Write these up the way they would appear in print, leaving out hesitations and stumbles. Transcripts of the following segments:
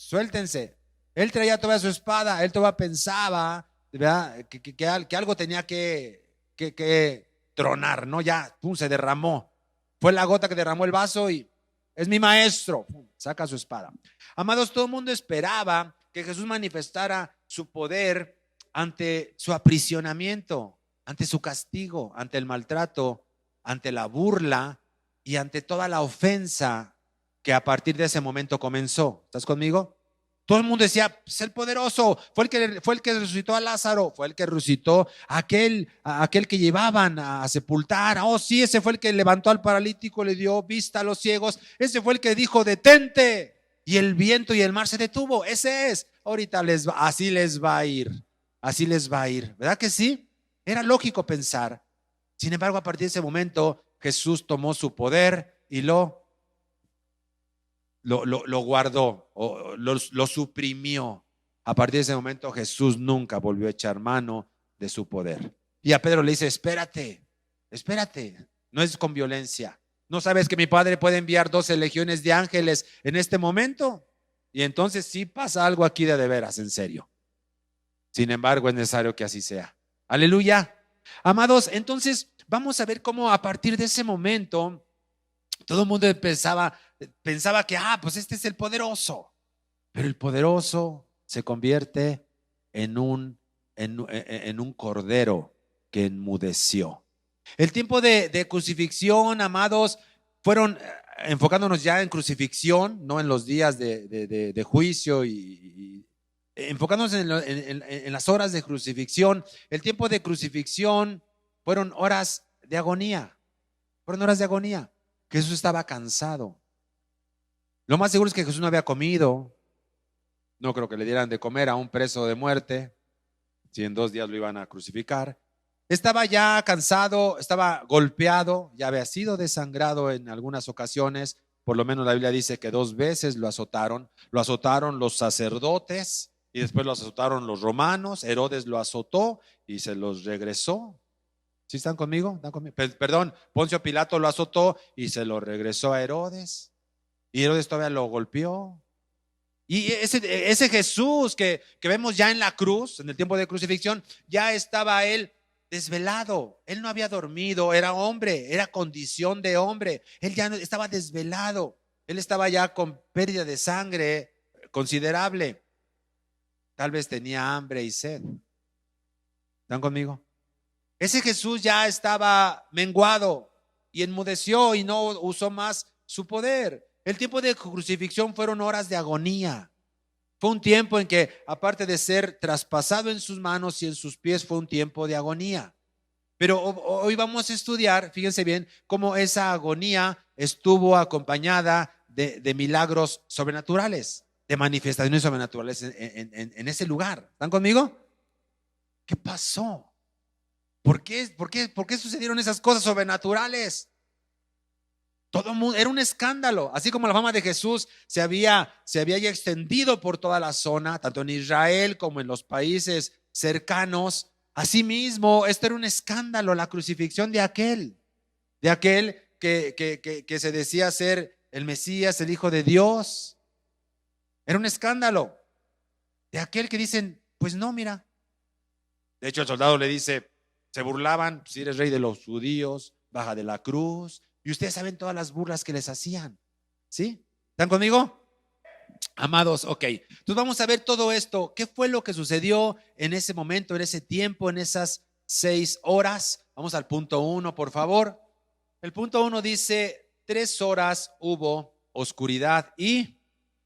suéltense. Él traía toda su espada, él todavía pensaba, ¿verdad? Que algo tenía que tronar, ¿no? Ya, pum, se derramó. Fue la gota que derramó el vaso y es mi maestro. Pum, saca su espada. Amados, todo el mundo esperaba que Jesús manifestara su poder ante su aprisionamiento, ante su castigo, ante el maltrato, ante la burla y ante toda la ofensa que a partir de ese momento comenzó. ¿Estás conmigo? Todo el mundo decía, es el poderoso, fue el que resucitó a Lázaro, fue el que resucitó a aquel que llevaban a sepultar. Oh, sí, ese fue el que levantó al paralítico, le dio vista a los ciegos. Ese fue el que dijo, detente. Y el viento y el mar se detuvo. Ese es. Ahorita así les va a ir. Así les va a ir. ¿Verdad que sí? Era lógico pensar. Sin embargo, a partir de ese momento, Jesús tomó su poder y lo guardó, o lo suprimió. A partir de ese momento Jesús nunca volvió a echar mano de su poder. Y a Pedro le dice, espérate, espérate, no es con violencia. ¿No sabes que mi Padre puede enviar 12 legiones de ángeles en este momento? Y entonces sí pasa algo aquí de veras, en serio. Sin embargo, es necesario que así sea. Aleluya. Amados, entonces vamos a ver cómo a partir de ese momento todo el mundo pensaba que, pues este es el poderoso. Pero el poderoso se convierte en un cordero que enmudeció. El tiempo de crucifixión, amados, fueron enfocándonos ya en crucifixión, no en los días de juicio y enfocándonos en las horas de crucifixión. El tiempo de crucifixión fueron horas de agonía. Fueron horas de agonía. Jesús estaba cansado. Lo más seguro es que Jesús no había comido. No creo que le dieran de comer a un preso de muerte, si en 2 días lo iban a crucificar. Estaba ya cansado, estaba golpeado, ya había sido desangrado en algunas ocasiones. Por lo menos la Biblia dice que 2 veces lo azotaron. Lo azotaron los sacerdotes y después lo azotaron los romanos. Herodes lo azotó y se los regresó. ¿Sí están conmigo? ¿Están conmigo? Perdón, Poncio Pilato lo azotó y se lo regresó a Herodes. Y Herodes todavía lo golpeó. Y ese Jesús que vemos ya en la cruz, en el tiempo de crucifixión, ya estaba él desvelado. Él no había dormido, era hombre, era condición de hombre. Él ya estaba desvelado. Él estaba ya con pérdida de sangre considerable. Tal vez tenía hambre y sed. ¿Están conmigo? Ese Jesús ya estaba menguado y enmudeció y no usó más su poder. El tiempo de crucifixión fueron horas de agonía. Fue un tiempo en que, aparte de ser traspasado en sus manos y en sus pies, fue un tiempo de agonía. Pero hoy vamos a estudiar, fíjense bien, cómo esa agonía estuvo acompañada de milagros sobrenaturales, de manifestaciones sobrenaturales en ese lugar. ¿Están conmigo? ¿Qué pasó? ¿Por qué sucedieron esas cosas sobrenaturales? Todo mundo, era un escándalo, así como la fama de Jesús se había ya extendido por toda la zona, tanto en Israel como en los países cercanos. Asimismo, esto era un escándalo, la crucifixión de aquel que se decía ser el Mesías, el Hijo de Dios. Era un escándalo de aquel que dicen, pues no, mira. De hecho, el soldado le dice, se burlaban, si eres rey de los judíos, baja de la cruz. Y ustedes saben todas las burlas que les hacían. ¿Sí? ¿Están conmigo? Amados, ok. Entonces vamos a ver todo esto. ¿Qué fue lo que sucedió en ese momento, en ese tiempo, en esas 6 horas? Vamos al punto 1, por favor. El punto 1 dice, 3 horas hubo oscuridad y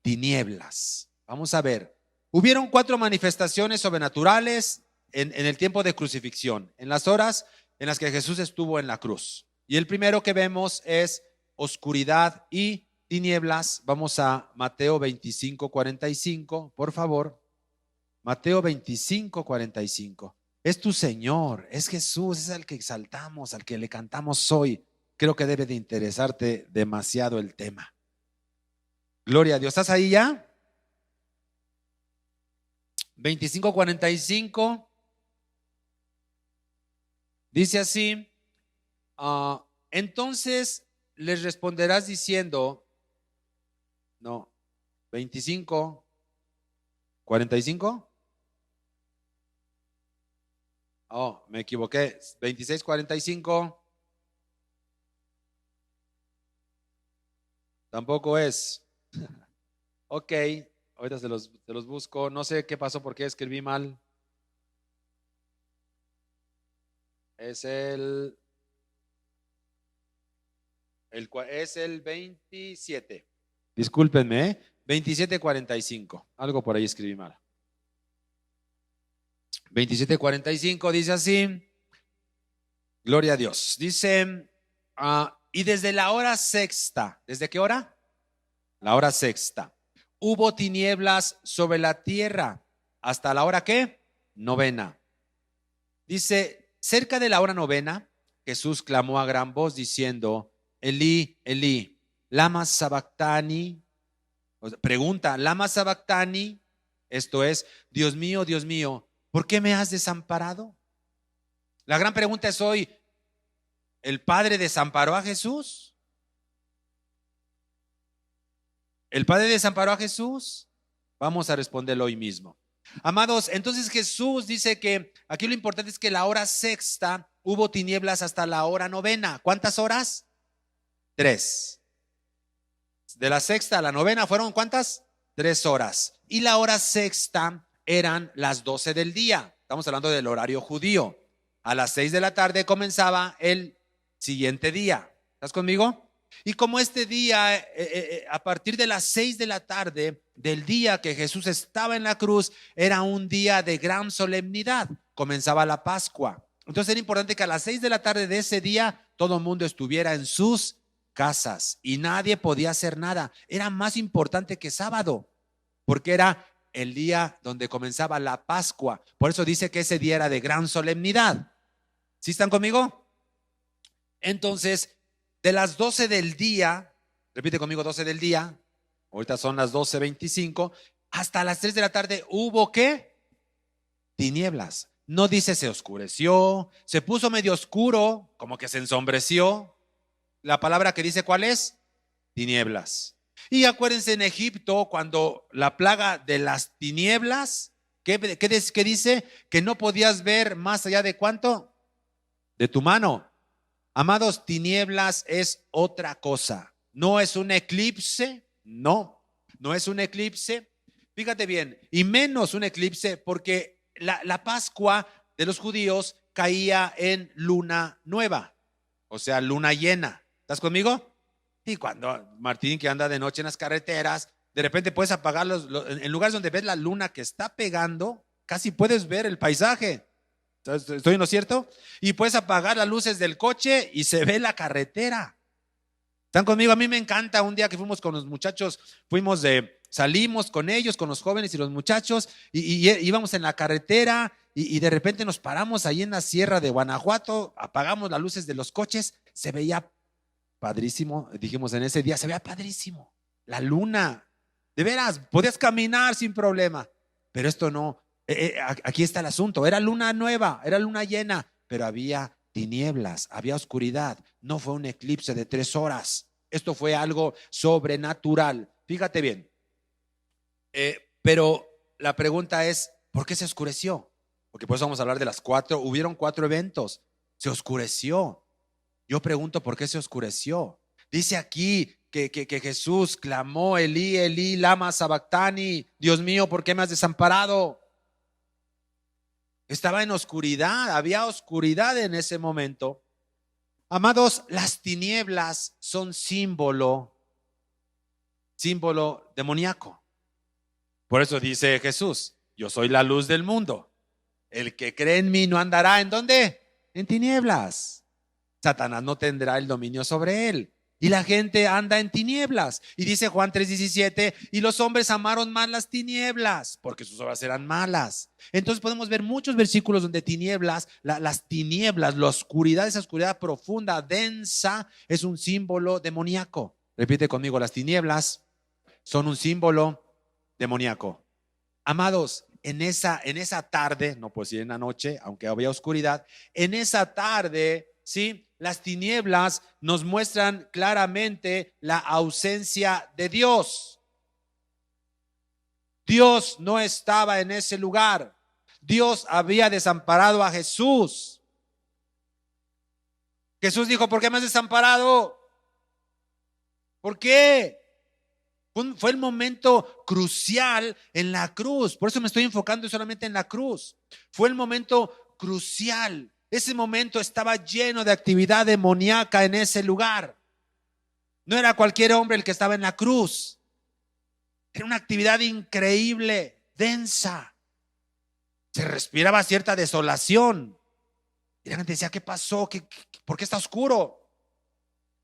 tinieblas. Vamos a ver. Hubieron 4 manifestaciones sobrenaturales en el tiempo de crucifixión, en las horas en las que Jesús estuvo en la cruz. Y el primero que vemos es oscuridad y tinieblas. Vamos a Mateo 25:45, por favor. Mateo 25:45. Es tu Señor, es Jesús, es al que exaltamos, al que le cantamos hoy. Creo que debe de interesarte demasiado el tema. Gloria a Dios. ¿Estás ahí ya? 25:45. Dice así, entonces les responderás diciendo, no, 25, ¿45? Oh, me equivoqué. 26:45. Tampoco es. Ok, ahorita se los busco. No sé qué pasó porque escribí mal. Es es el 27. Discúlpenme, ¿eh? 27:45. Algo por ahí escribí mal. 27:45 dice así. Gloria a Dios. Dice, y desde la hora sexta, ¿desde qué hora? La hora sexta. Hubo tinieblas sobre la tierra. ¿Hasta la hora qué? Novena. Dice, cerca de la hora novena, Jesús clamó a gran voz diciendo, Elí, Elí, lama sabactani. O sea, pregunta, lama sabactani, esto es, Dios mío, ¿por qué me has desamparado? La gran pregunta es hoy, ¿el Padre desamparó a Jesús? ¿El Padre desamparó a Jesús? Vamos a responderlo hoy mismo. Amados, entonces Jesús dice que aquí lo importante es que la hora sexta hubo tinieblas hasta la hora novena. ¿Cuántas horas? 3. De la sexta a la novena fueron ¿cuántas? 3 horas. Y la hora sexta eran las 12 del día. Estamos hablando del horario judío. A las 6 de la tarde comenzaba el siguiente día. ¿Estás conmigo? Y como este día, a partir de las 6 de la tarde del día que Jesús estaba en la cruz, era un día de gran solemnidad. Comenzaba la Pascua. Entonces era importante que a las 6 de la tarde de ese día todo el mundo estuviera en sus casas y nadie podía hacer nada. Era más importante que sábado, porque era el día donde comenzaba la Pascua. Por eso dice que ese día era de gran solemnidad. ¿Sí están conmigo? Entonces, de las 12 del día, repite conmigo, 12 del día, ahorita son las 12:25, hasta las 3 de la tarde hubo ¿qué? Tinieblas. No dice se oscureció, se puso medio oscuro, como que se ensombreció. La palabra que dice ¿cuál es? Tinieblas. Y acuérdense en Egipto, cuando la plaga de las tinieblas, ¿qué dice? Que no podías ver más allá de ¿cuánto? De tu mano. Amados, tinieblas es otra cosa. No es un eclipse, no es un eclipse. Fíjate bien, y menos un eclipse porque la Pascua de los judíos caía en luna nueva, o sea, luna llena. ¿Estás conmigo? Y cuando Martín, que anda de noche en las carreteras, de repente puedes apagar en lugares donde ves la luna que está pegando, casi puedes ver el paisaje. ¿Estoy en lo cierto? Y puedes apagar las luces del coche y se ve la carretera. ¿Están conmigo? A mí me encanta. Un día que fuimos con los muchachos, salimos con ellos, con los jóvenes y los muchachos, y íbamos en la carretera y de repente nos paramos ahí en la sierra de Guanajuato, apagamos las luces de los coches, se veía padrísimo. Dijimos en ese día, se veía padrísimo. La luna, de veras, podías caminar sin problema, pero esto no. Aquí está el asunto, era luna nueva, era luna llena, pero había tinieblas, había oscuridad. No fue un eclipse de 3 horas, esto fue algo sobrenatural. Fíjate bien, pero la pregunta es, ¿por qué se oscureció? Porque pues vamos a hablar de hubieron 4 eventos, se oscureció. Yo pregunto, ¿por qué se oscureció? Dice aquí que Jesús clamó, Elí, Elí, lama sabactani, Dios mío, ¿por qué me has desamparado? Estaba en oscuridad, había oscuridad en ese momento. Amados, las tinieblas son símbolo demoníaco. Por eso dice Jesús, yo soy la luz del mundo. El que cree en mí no andará, ¿en dónde? En tinieblas. Satanás no tendrá el dominio sobre él. Y la gente anda en tinieblas. Y dice Juan 3:17, y los hombres amaron más las tinieblas, porque sus obras eran malas. Entonces podemos ver muchos versículos donde tinieblas, las tinieblas, la oscuridad, esa oscuridad profunda, densa, es un símbolo demoníaco. Repite conmigo, las tinieblas son un símbolo demoníaco. Amados, en esa tarde, no puedo decir en la noche, aunque había oscuridad, en esa tarde, ¿sí? Las tinieblas nos muestran claramente la ausencia de Dios. Dios no estaba en ese lugar. Dios había desamparado a Jesús. Jesús dijo: ¿por qué me has desamparado? ¿Por qué? Fue el momento crucial en la cruz. Por eso me estoy enfocando solamente en la cruz. Fue el momento crucial. Ese momento estaba lleno de actividad demoníaca en ese lugar. No era cualquier hombre el que estaba en la cruz. Era una actividad increíble, densa. Se respiraba cierta desolación. Y la gente decía: ¿qué pasó? ¿Por qué está oscuro?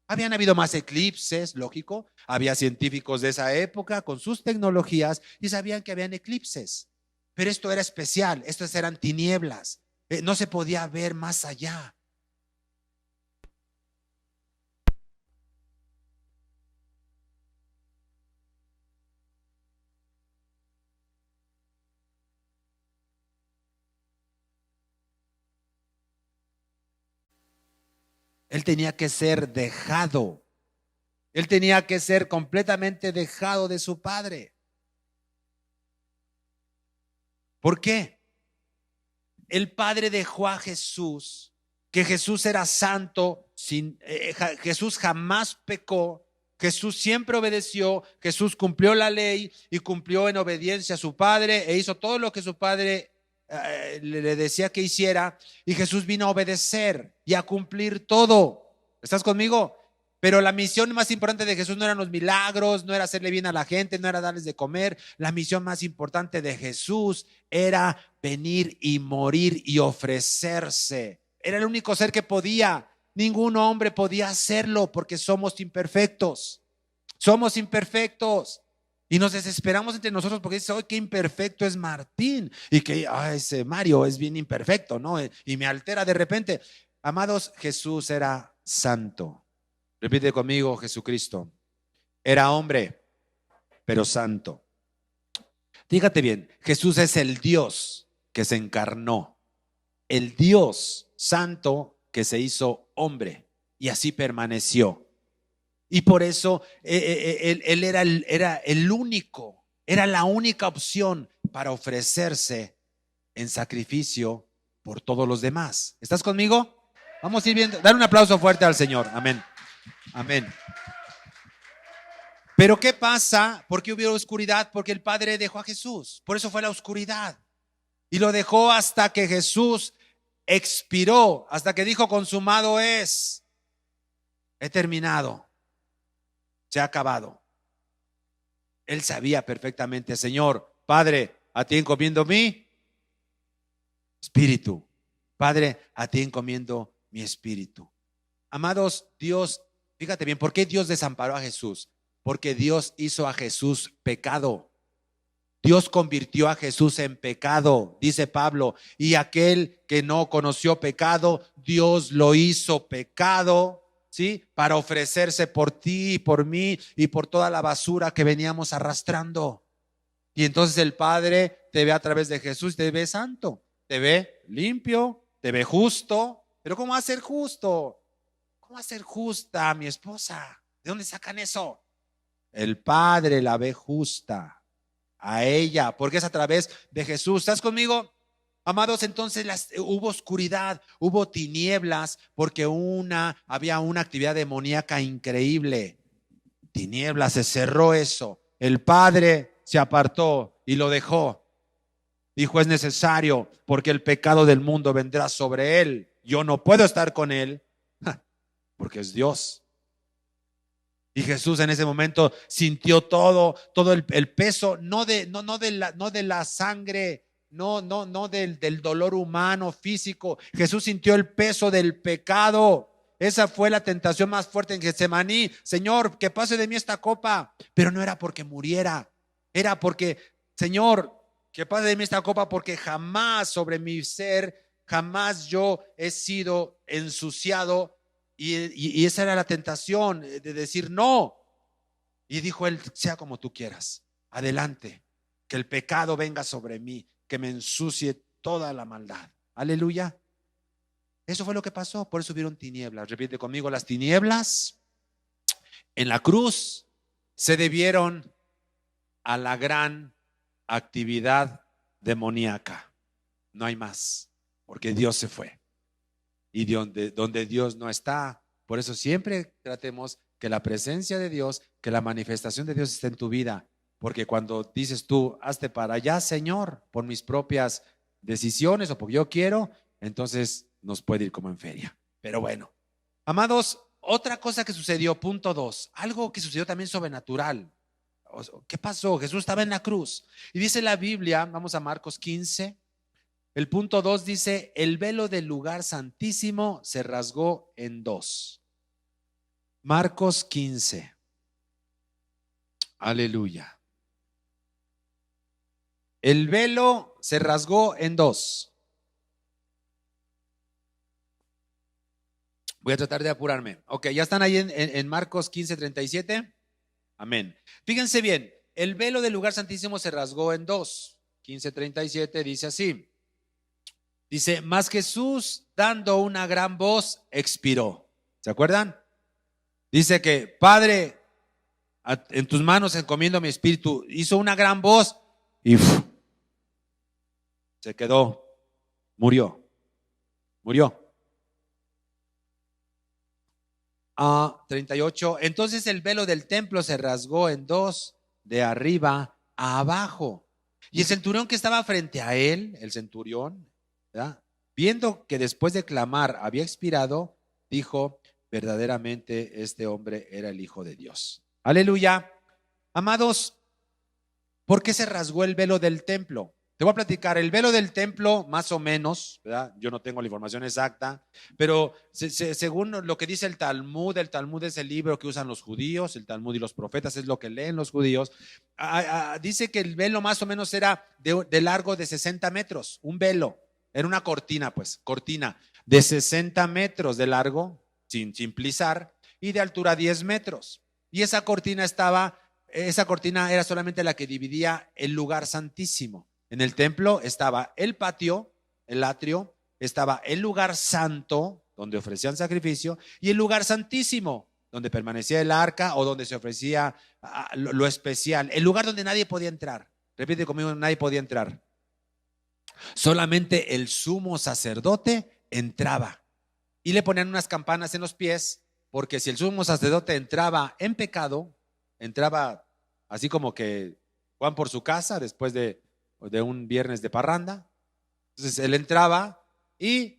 Habían habido más eclipses, lógico. Había científicos de esa época con sus tecnologías y sabían que habían eclipses. Pero esto era especial, estas eran tinieblas. No se podía ver más allá. Él tenía que ser dejado. Él tenía que ser completamente dejado de su padre. ¿Por qué? El padre dejó a Jesús, que Jesús era santo, Jesús jamás pecó, Jesús siempre obedeció, Jesús cumplió la ley y cumplió en obediencia a su padre e hizo todo lo que su padre le decía que hiciera, y Jesús vino a obedecer y a cumplir todo. ¿Estás conmigo? Pero la misión más importante de Jesús no eran los milagros, no era hacerle bien a la gente, no era darles de comer. La misión más importante de Jesús era venir y morir y ofrecerse. Era el único ser que podía. Ningún hombre podía hacerlo porque somos imperfectos. Somos imperfectos. Y nos desesperamos entre nosotros porque dice: hoy qué imperfecto es Martín. Y que ese Mario es bien imperfecto, ¿no? Y me altera de repente. Amados, Jesús era santo. Repite conmigo: Jesucristo era hombre, pero santo. Fíjate bien, Jesús es el Dios que se encarnó, el Dios santo que se hizo hombre y así permaneció. Y por eso él era el único, era la única opción para ofrecerse en sacrificio por todos los demás. ¿Estás conmigo? Vamos a ir viendo. Dar un aplauso fuerte al Señor. Amén. Amén. Pero ¿qué pasa? ¿Por qué hubo oscuridad? Porque el Padre dejó a Jesús. Por eso fue la oscuridad. Y lo dejó hasta que Jesús expiró, hasta que dijo: consumado es. He terminado. Se ha acabado. Él sabía perfectamente: Señor, Padre, a ti encomiendo mi espíritu. Padre, a ti encomiendo mi espíritu. Amados, Dios, fíjate bien, ¿por qué Dios desamparó a Jesús? Porque Dios hizo a Jesús pecado. Dios convirtió a Jesús en pecado, dice Pablo, y aquel que no conoció pecado, Dios lo hizo pecado, ¿sí? Para ofrecerse por ti y por mí y por toda la basura que veníamos arrastrando. Y entonces el Padre te ve a través de Jesús, te ve santo, te ve limpio, te ve justo. Pero ¿cómo va a ser justo? ¿Cómo va a ser justa mi esposa? ¿De dónde sacan eso? El Padre la ve justa a ella, porque es a través de Jesús. ¿Estás conmigo? Amados, entonces hubo oscuridad, hubo tinieblas, porque había una actividad demoníaca increíble. Tinieblas, se cerró eso. El Padre se apartó y lo dejó. Dijo: es necesario, porque el pecado del mundo vendrá sobre él. Yo no puedo estar con él, porque es Dios. Y Jesús en ese momento sintió todo el peso, no de la sangre, no del dolor humano, físico. Jesús sintió el peso del pecado. Esa fue la tentación más fuerte en Getsemaní. Señor, que pase de mí esta copa. Pero no era porque muriera, era porque, Señor, que pase de mí esta copa, porque jamás sobre mi ser, jamás yo he sido ensuciado. Y esa era la tentación, de decir no. Y dijo él: sea como tú quieras, adelante, que el pecado venga sobre mí, que me ensucie toda la maldad. Aleluya. Eso fue lo que pasó. Por eso hubieron tinieblas. Repite conmigo: las tinieblas en la cruz se debieron a la gran actividad demoníaca. No hay más, porque Dios se fue. Y donde Dios no está. Por eso siempre tratemos que la presencia de Dios, que la manifestación de Dios esté en tu vida. Porque cuando dices tú, hazte para allá, Señor, por mis propias decisiones o porque yo quiero, entonces nos puede ir como en feria. Pero bueno, amados, otra cosa que sucedió, punto 2, algo que sucedió también sobrenatural. ¿Qué pasó? Jesús estaba en la cruz. Y dice la Biblia, vamos a Marcos 15, el punto 2 dice, el velo del lugar santísimo se rasgó en dos. Marcos 15. Aleluya. El velo se rasgó en dos. Voy a tratar de apurarme. Ok, ya están ahí en Marcos 15:37. Amén. Fíjense bien, el velo del lugar santísimo se rasgó en dos. 15:37 dice así. Dice, mas Jesús dando una gran voz expiró. ¿Se acuerdan? Dice que, Padre, en tus manos encomiendo mi espíritu. Hizo una gran voz y se quedó, murió. 38. Entonces el velo del templo se rasgó en dos, de arriba a abajo. Y el centurión que estaba frente a él, el centurión, ¿verdad?, viendo que después de clamar había expirado, dijo, verdaderamente este hombre era el Hijo de Dios. Aleluya. Amados, ¿por qué se rasgó el velo del templo? Te voy a platicar, el velo del templo, más o menos, ¿verdad? Yo no tengo la información exacta, pero según lo que dice el Talmud es el libro que usan los judíos, el Talmud y los profetas es lo que leen los judíos, dice que el velo más o menos era de largo de 60 metros, un velo, era una cortina, pues, cortina de 60 metros de largo, sin plizar, y de altura 10 metros. Y esa cortina era solamente la que dividía el lugar santísimo. En el templo estaba el patio, el atrio, estaba el lugar santo, donde ofrecían sacrificio, y el lugar santísimo, donde permanecía el arca o donde se ofrecía lo especial, el lugar donde nadie podía entrar. Repite conmigo, nadie podía entrar. Solamente el sumo sacerdote entraba y le ponían unas campanas en los pies, porque si el sumo sacerdote entraba en pecado, entraba así como que Juan por su casa después de un viernes de parranda. Entonces él entraba y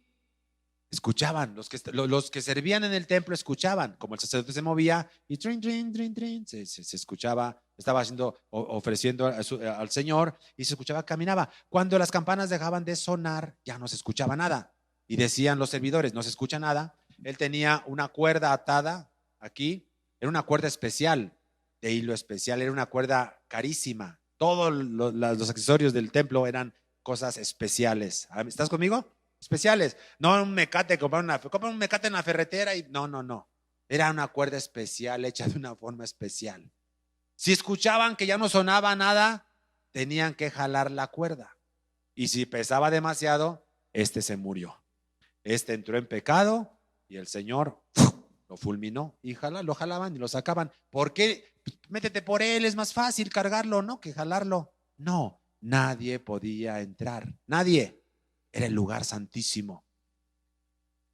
escuchaban, los que servían en el templo escuchaban, como el sacerdote se movía y se escuchaba, estaba ofreciendo al Señor y se escuchaba, caminaba. Cuando las campanas dejaban de sonar, ya no se escuchaba nada. Y decían los servidores, no se escucha nada. Él tenía una cuerda atada aquí, era una cuerda especial, de hilo especial, era una cuerda carísima. Todos los accesorios del templo eran cosas especiales. ¿Estás conmigo? Especiales. No un mecate, comprar un mecate en la ferretera y no. Era una cuerda especial, hecha de una forma especial. Si escuchaban que ya no sonaba nada, tenían que jalar la cuerda. Y si pesaba demasiado, se murió. Entró en pecado y el Señor lo fulminó y lo jalaban y lo sacaban. ¿Por qué? Métete por él, es más fácil cargarlo, ¿no?, que jalarlo. No, nadie podía entrar. Nadie. Era el lugar santísimo.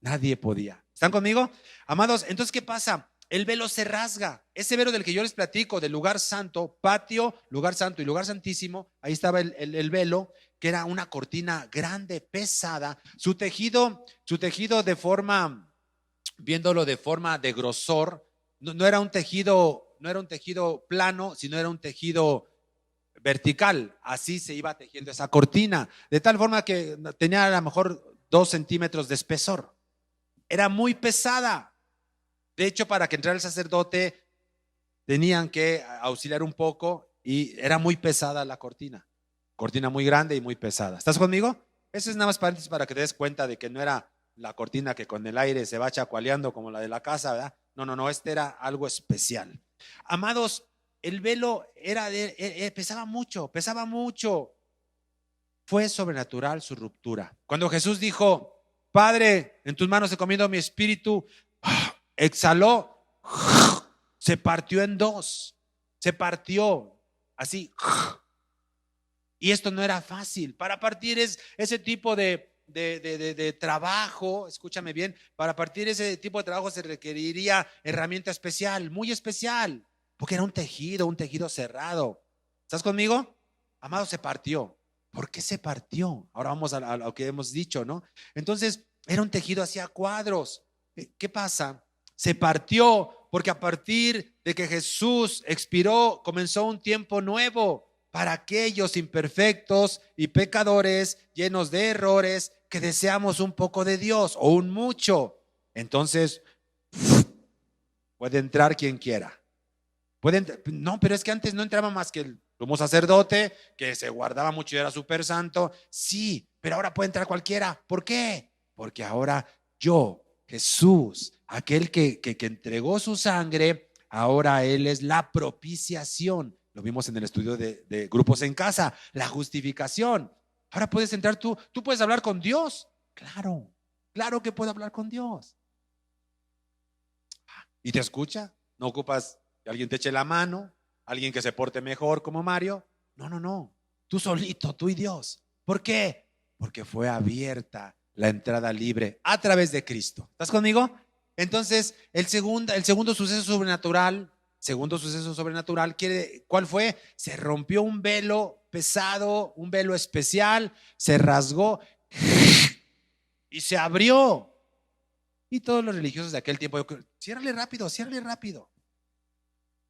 Nadie podía. ¿Están conmigo? Amados, entonces, ¿qué pasa? El velo se rasga. Ese velo del que yo les platico, del lugar santo, patio, lugar santo y lugar santísimo, ahí estaba el velo, que era una cortina grande, pesada. Su tejido de forma, viéndolo de forma de grosor, no era un tejido plano, sino era un tejido vertical. Así se iba tejiendo esa cortina, de tal forma que tenía a lo mejor 2 centímetros de espesor. Era muy pesada. De hecho, para que entrara el sacerdote tenían que auxiliar un poco y era muy pesada la cortina. Cortina muy grande y muy pesada. ¿Estás conmigo? Eso es nada más para que te des cuenta de que no era la cortina que con el aire se va chacualeando como la de la casa, ¿verdad? No, era algo especial. Amados, el velo pesaba mucho. Fue sobrenatural su ruptura. Cuando Jesús dijo, Padre, en tus manos encomiendo mi espíritu, exhaló, se partió en dos. Se partió así. Y esto no era fácil. Para partir ese tipo de trabajo, escúchame bien, para partir ese tipo de trabajo se requeriría herramienta especial, muy especial, porque era un tejido cerrado. ¿Estás conmigo? Amado, se partió. ¿Por qué se partió? Ahora vamos a lo que hemos dicho, ¿no? Entonces, era un tejido hacia cuadros. ¿Qué pasa? Se partió porque a partir de que Jesús expiró, comenzó un tiempo nuevo para aquellos imperfectos y pecadores llenos de errores que deseamos un poco de Dios o un mucho. Entonces, puede entrar quien quiera. No, pero es que antes no entraba más que el sumo sacerdote, que se guardaba mucho y era súper santo. Sí, pero ahora puede entrar cualquiera. ¿Por qué? Porque ahora yo, Jesús, aquel que entregó su sangre, ahora Él es la propiciación. Lo vimos en el estudio de grupos en casa, la justificación. Ahora puedes entrar tú puedes hablar con Dios. Claro, claro que puedo hablar con Dios. ¿Y te escucha? No ocupas que alguien te eche la mano, alguien que se porte mejor como Mario. No, no, no. Tú solito, tú y Dios. ¿Por qué? Porque fue abierta la entrada libre a través de Cristo. ¿Estás conmigo? Entonces, el segundo suceso sobrenatural, ¿cuál fue? Se rompió un velo pesado, un velo especial, se rasgó y se abrió. Y todos los religiosos de aquel tiempo, ciérrale rápido, ciérrale rápido.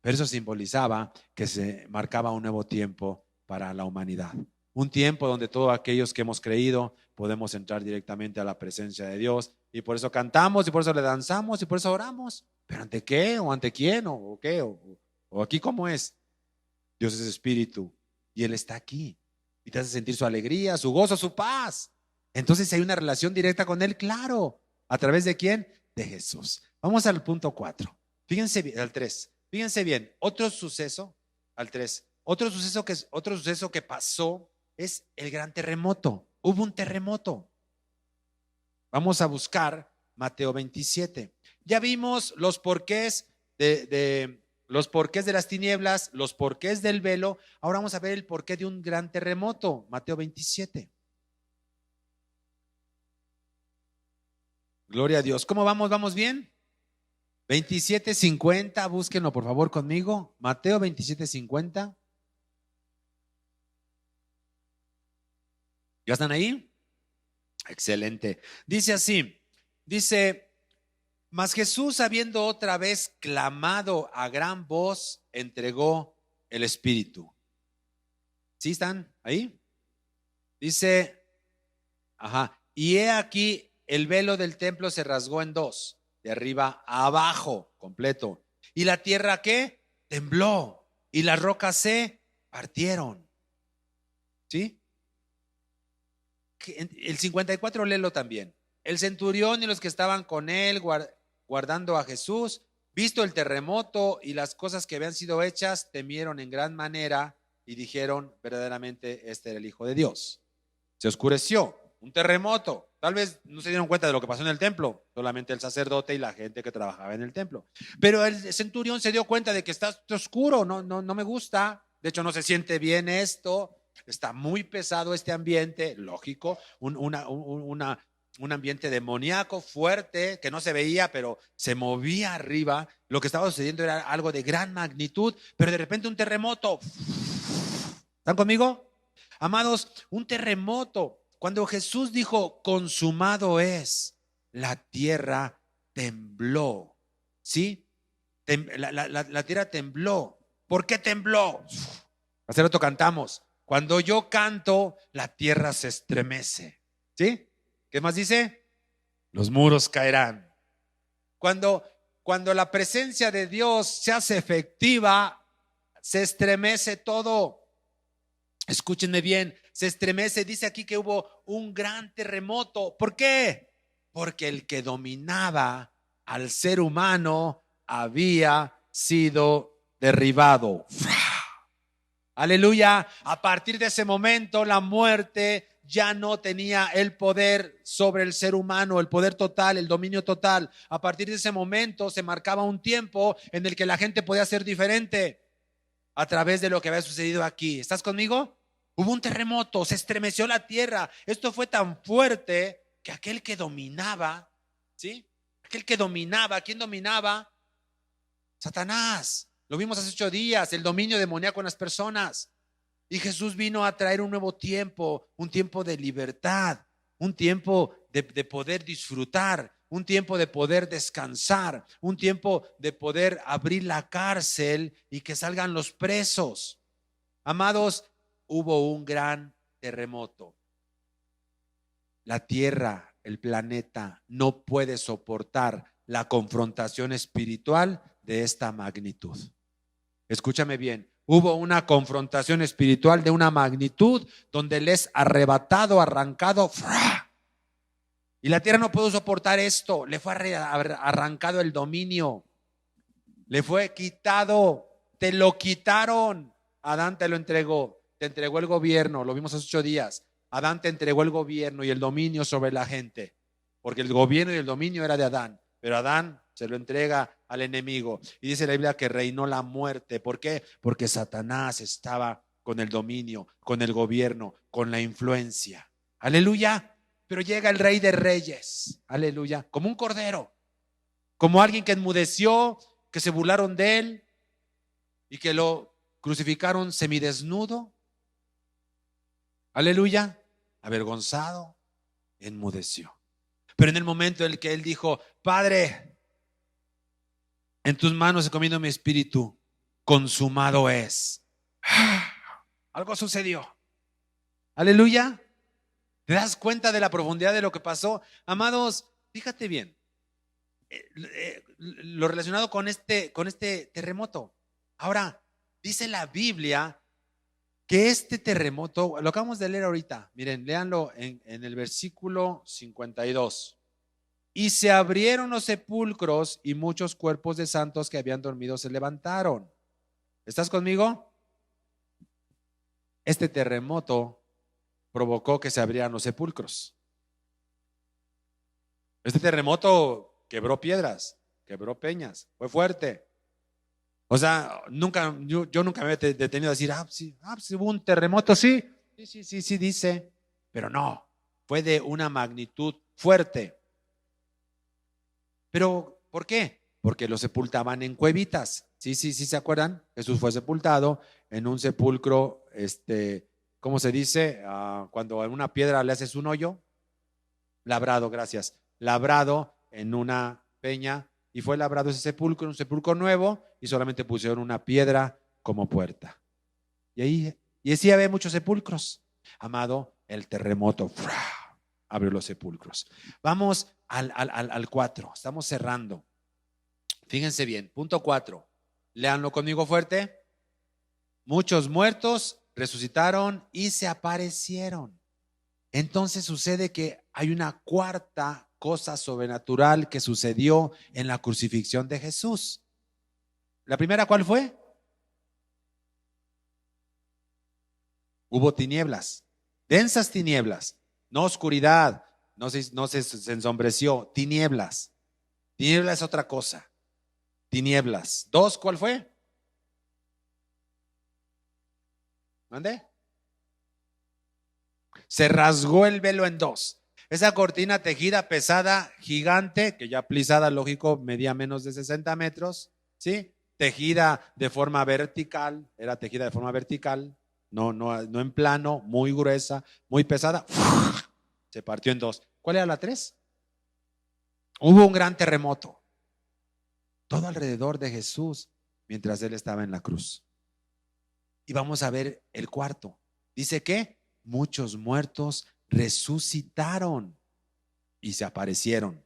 Pero eso simbolizaba que se marcaba un nuevo tiempo para la humanidad. Un tiempo donde todos aquellos que hemos creído podemos entrar directamente a la presencia de Dios. Y por eso cantamos, y por eso le danzamos, y por eso oramos. ¿Pero ante qué? ¿O ante quién? ¿O qué? ¿O aquí cómo es? Dios es espíritu y Él está aquí. Y te hace sentir su alegría, su gozo, su paz. Entonces hay una relación directa con Él, claro. ¿A través de quién? De Jesús. Vamos al punto 4. Fíjense bien, al 3. Fíjense bien, otro suceso, al 3. Otro suceso que pasó es el gran terremoto. Hubo un terremoto. Vamos a buscar Mateo 27. Ya vimos los porqués los porqués de las tinieblas, los porqués del velo. Ahora vamos a ver el porqué de un gran terremoto. Mateo 27. Gloria a Dios. ¿Cómo vamos? ¿Vamos bien? 27:50, búsquenlo por favor conmigo. Mateo 27:50. ¿Ya están ahí? Excelente. Dice así, mas Jesús, habiendo otra vez clamado a gran voz, entregó el Espíritu. ¿Sí están ahí? Dice, y he aquí el velo del templo se rasgó en dos, de arriba a abajo, completo. ¿Y la tierra qué? Tembló, y las rocas se partieron. ¿Sí? El 54, léelo también. El centurión y los que estaban con él guardando a Jesús, visto el terremoto y las cosas que habían sido hechas, temieron en gran manera y dijeron, verdaderamente este era el Hijo de Dios. Se oscureció, un terremoto. Tal vez no se dieron cuenta de lo que pasó en el templo, solamente el sacerdote y la gente que trabajaba en el templo. Pero el centurión se dio cuenta de que está oscuro, no me gusta. De hecho, no se siente bien esto. Está muy pesado este ambiente, lógico, un ambiente demoníaco fuerte que no se veía, pero se movía arriba. Lo que estaba sucediendo era algo de gran magnitud, pero de repente un terremoto. ¿Están conmigo? Amados, un terremoto. Cuando Jesús dijo, consumado es, la tierra tembló. ¿Sí? La tierra tembló. ¿Por qué tembló? Hace rato cantamos. Cuando yo canto, la tierra se estremece. ¿Sí? ¿Qué más dice? Los muros caerán. Cuando la presencia de Dios se hace efectiva, se estremece todo. Escúchenme bien, se estremece. Dice aquí que hubo un gran terremoto. ¿Por qué? Porque el que dominaba al ser humano había sido derribado. Aleluya. A partir de ese momento la muerte ya no tenía el poder sobre el ser humano, el poder total, el dominio total. A partir de ese momento se marcaba un tiempo en el que la gente podía ser diferente a través de lo que había sucedido aquí. ¿Estás conmigo? Hubo un terremoto, se estremeció la tierra. Esto fue tan fuerte que aquel que dominaba, ¿sí? Aquel que dominaba, ¿quién dominaba? Satanás. Lo vimos hace 8 días, el dominio demoníaco en las personas. Y Jesús vino a traer un nuevo tiempo, un tiempo de libertad, un tiempo de poder disfrutar, un tiempo de poder descansar, un tiempo de poder abrir la cárcel y que salgan los presos. Amados, hubo un gran terremoto. La tierra, el planeta, no puede soportar la confrontación espiritual de esta magnitud. Escúchame bien, hubo una confrontación espiritual de una magnitud donde le es arrebatado, arrancado, ¡fra! Y la tierra no pudo soportar esto. Le fue arrancado el dominio, le fue quitado, te lo quitaron. Adán te lo entregó, te entregó el gobierno, lo vimos hace 8 días. Adán te entregó el gobierno y el dominio sobre la gente, porque el gobierno y el dominio era de Adán, pero Adán se lo entrega al enemigo. Y dice la Biblia que reinó la muerte. ¿Por qué? Porque Satanás estaba con el dominio, con el gobierno, con la influencia. Aleluya. Pero llega el Rey de Reyes, aleluya, como un cordero, como alguien que enmudeció, que se burlaron de él y que lo crucificaron semidesnudo. Aleluya, avergonzado, enmudeció. Pero en el momento en el que él dijo: Padre, en tus manos encomiendo mi espíritu, consumado es. Algo sucedió. Aleluya. ¿Te das cuenta de la profundidad de lo que pasó? Amados, fíjate bien, lo relacionado con este terremoto. Ahora, dice la Biblia que este terremoto, lo acabamos de leer ahorita, miren, léanlo en el versículo 52. Y se abrieron los sepulcros y muchos cuerpos de santos que habían dormido se levantaron. ¿Estás conmigo? Este terremoto provocó que se abrieran los sepulcros. Este terremoto quebró piedras, quebró peñas, fue fuerte. O sea, yo nunca me había detenido a decir: sí, hubo un terremoto, sí, dice, pero no, fue de una magnitud fuerte. Pero, ¿por qué? Porque lo sepultaban en cuevitas. Sí, ¿se acuerdan? Jesús fue sepultado en un sepulcro, ¿cómo se dice? Cuando en una piedra le haces un hoyo. Labrado, gracias. Labrado en una peña, y fue labrado ese sepulcro, un sepulcro nuevo, y solamente pusieron una piedra como puerta. Y así había muchos sepulcros. Amado, el terremoto abrió los sepulcros. Vamos al 4. Estamos cerrando. Fíjense bien, punto 4. Léanlo conmigo fuerte. Muchos muertos resucitaron y se aparecieron. Entonces sucede que hay una cuarta cosa sobrenatural que sucedió en la crucifixión de Jesús. ¿La primera cuál fue? Hubo tinieblas, densas tinieblas, no oscuridad, no se ensombreció, tinieblas. Tinieblas es otra cosa. Tinieblas. 2, ¿cuál fue? ¿Mande? Se rasgó el velo en 2. Esa cortina tejida, pesada, gigante, que ya plisada, lógico, medía menos de 60 metros, ¿sí? Tejida de forma vertical, era tejida de forma vertical, no en plano, muy gruesa, muy pesada, se partió en 2. ¿Cuál era la 3? Hubo un gran terremoto, todo alrededor de Jesús, mientras él estaba en la cruz. Y vamos a ver el 4. Dice que muchos muertos resucitaron y se aparecieron.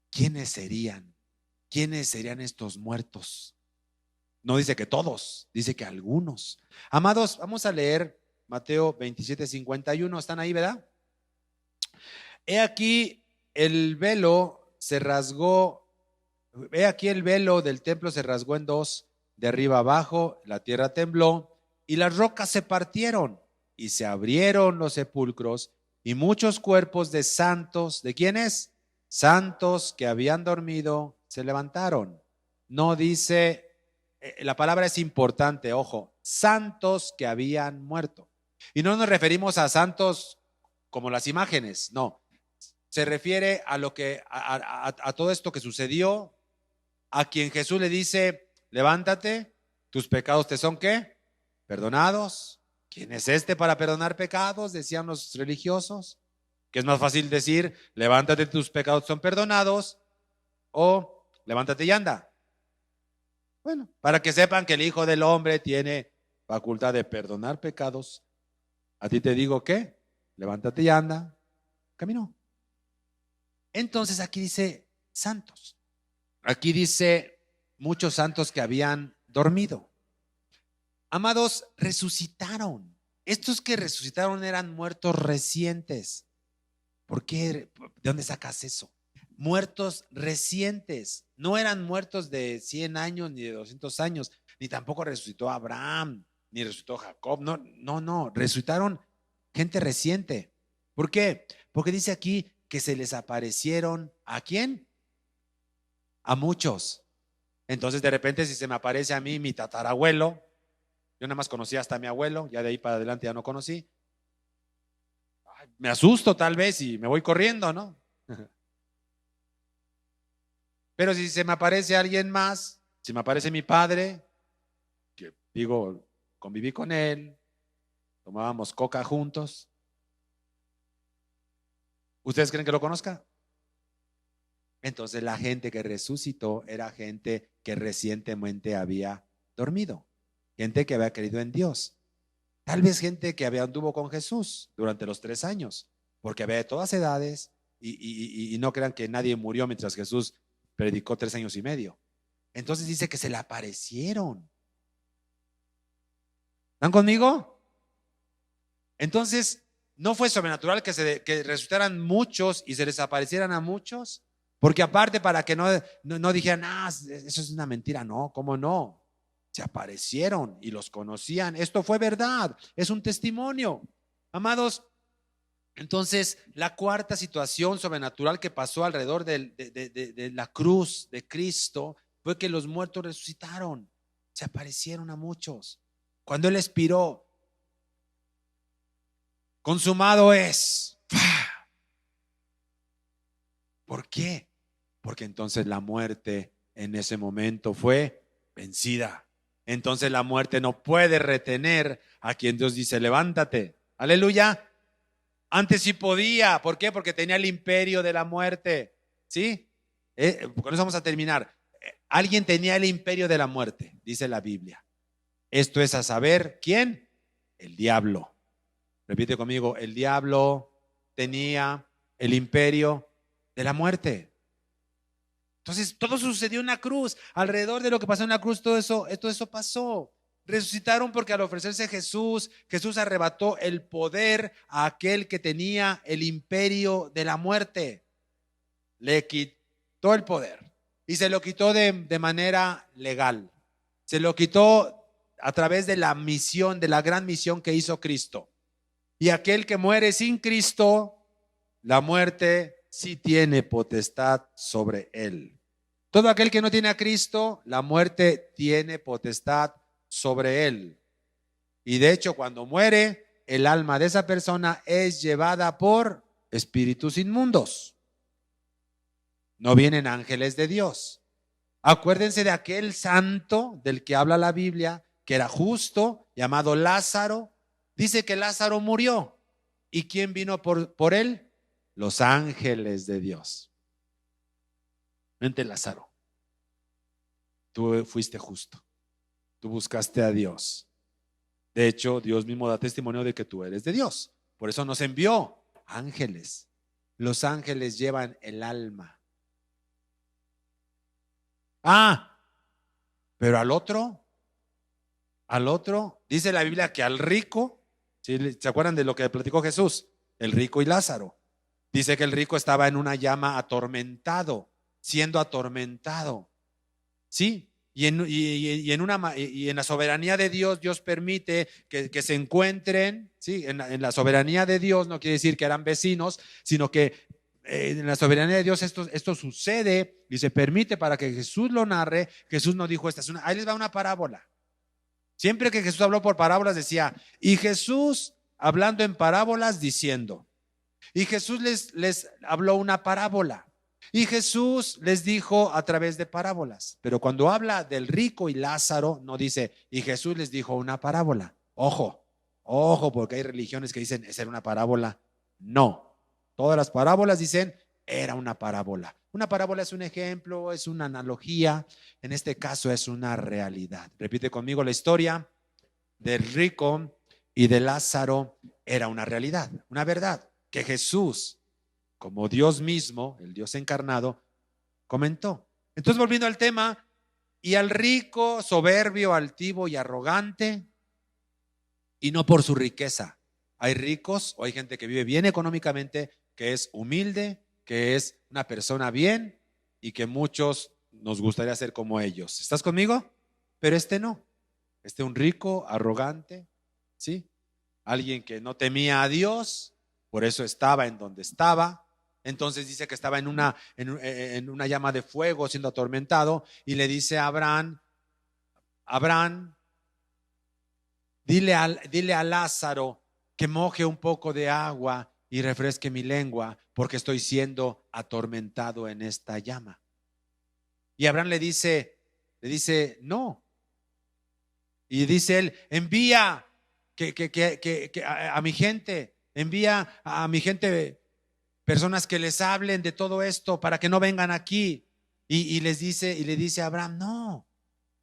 ¿Quiénes serían? ¿Quiénes serían estos muertos? No dice que todos, dice que algunos. Amados, vamos a leer Mateo 27:51. ¿Están ahí, verdad? He aquí el velo se rasgó. He aquí el velo del templo se rasgó en 2, de arriba abajo, la tierra tembló y las rocas se partieron y se abrieron los sepulcros y muchos cuerpos de santos, ¿de quiénes? Santos que habían dormido se levantaron. No dice, la palabra es importante, ojo, santos que habían muerto. Y no nos referimos a santos como las imágenes, no. Se refiere a lo que, a todo esto que sucedió, a quien Jesús le dice, levántate, tus pecados te son ¿qué? Perdonados. ¿Quién es este para perdonar pecados? Decían los religiosos. Que es más fácil decir, levántate, tus pecados son perdonados, o levántate y anda. Bueno, para que sepan que el Hijo del Hombre tiene facultad de perdonar pecados. A ti te digo que, levántate y anda. Caminó. Entonces aquí dice santos. Aquí dice muchos santos que habían dormido. Amados, resucitaron. Estos que resucitaron eran muertos recientes. ¿Por qué? ¿De dónde sacas eso? Muertos recientes. No eran muertos de 100 años ni de 200 años, ni tampoco resucitó Abraham, ni resucitó Jacob. No. Resucitaron gente reciente. ¿Por qué? Porque dice aquí que se les aparecieron ¿a quién? A muchos. Entonces de repente si se me aparece a mí mi tatarabuelo, yo nada más conocí hasta a mi abuelo, ya de ahí para adelante ya no conocí. Me asusto tal vez y me voy corriendo, ¿no? Pero si se me aparece alguien más, si me aparece mi padre, que digo, conviví con él, tomábamos coca juntos, ¿ustedes creen que lo conozca? Entonces la gente que resucitó era gente que recientemente había dormido, gente que había creído en Dios. Tal vez gente que anduvo con Jesús durante los 3 años, porque había de todas edades y no crean que nadie murió mientras Jesús predicó 3 años y medio. Entonces dice que se le aparecieron. ¿Están conmigo? Entonces, ¿no fue sobrenatural que resucitaran muchos y se les aparecieran a muchos? Porque aparte para que no dijeran, eso es una mentira, no, ¿cómo no? Se aparecieron y los conocían. Esto fue verdad, es un testimonio. Amados, entonces la cuarta situación sobrenatural que pasó alrededor de la cruz de Cristo fue que los muertos resucitaron, se aparecieron a muchos. Cuando Él expiró, consumado es. ¿Por qué? Porque entonces la muerte en ese momento fue vencida. Entonces la muerte no puede retener a quien Dios dice, levántate. Aleluya. Antes sí podía. ¿Por qué? Porque tenía el imperio de la muerte. ¿Sí? Con eso vamos a terminar. Alguien tenía el imperio de la muerte, dice la Biblia. Esto es a saber, ¿quién? El diablo. Repite conmigo, el diablo tenía el imperio de la muerte. Entonces todo sucedió en la cruz. Alrededor de lo que pasó en la cruz, todo eso pasó. Resucitaron porque al ofrecerse Jesús arrebató el poder a aquel que tenía el imperio de la muerte. Le quitó el poder y se lo quitó de manera legal. Se lo quitó a través de la misión, de la gran misión que hizo Cristo. Y aquel que muere sin Cristo, la muerte sí tiene potestad sobre él. Todo aquel que no tiene a Cristo, la muerte tiene potestad sobre él. Y de hecho, cuando muere, el alma de esa persona es llevada por espíritus inmundos. No vienen ángeles de Dios. Acuérdense de aquel santo del que habla la Biblia, que era justo, llamado Lázaro. Dice que Lázaro murió. ¿Y quién vino por él? Los ángeles de Dios. Vente, Lázaro. Tú fuiste justo. Tú buscaste a Dios. De hecho, Dios mismo da testimonio de que tú eres de Dios. Por eso nos envió ángeles. Los ángeles llevan el alma. Pero al otro, dice la Biblia que al rico, ¿sí? ¿Se acuerdan de lo que platicó Jesús? El rico y Lázaro. Dice que el rico estaba en una llama atormentado, siendo atormentado. ¿Sí? Y en la soberanía de Dios, Dios permite que se encuentren, ¿sí? En la soberanía de Dios no quiere decir que eran vecinos, sino que en la soberanía de Dios esto sucede y se permite para que Jesús lo narre. Jesús no dijo ahí les va una parábola. Siempre que Jesús habló por parábolas decía, y Jesús hablando en parábolas diciendo. Y Jesús les habló una parábola. Y Jesús les dijo a través de parábolas. Pero cuando habla del rico y Lázaro, no dice, y Jesús les dijo una parábola. Ojo, porque hay religiones que dicen, ¿es una parábola? No. Todas las parábolas dicen, era una parábola. Una parábola es un ejemplo, es una analogía. En este caso es una realidad. Repite conmigo, la historia del rico y de Lázaro era una realidad, una verdad que Jesús, como Dios mismo, el Dios encarnado, comentó. Entonces, volviendo al tema, y al rico, soberbio, altivo y arrogante, y no por su riqueza. Hay ricos o hay gente que vive bien económicamente, que es humilde, que es una persona bien y que muchos nos gustaría ser como ellos. ¿Estás conmigo? Pero este no. Este un rico, arrogante, ¿sí? Alguien que no temía a Dios, por eso estaba en donde estaba. Entonces dice que estaba en una llama de fuego siendo atormentado y le dice a Abraham, dile a Lázaro que moje un poco de agua y refresque mi lengua porque estoy siendo atormentado en esta llama. Y Abraham le dice no. Y dice él, envía a mi gente, envía a mi gente personas que les hablen de todo esto para que no vengan aquí. Y le dice a Abraham, no,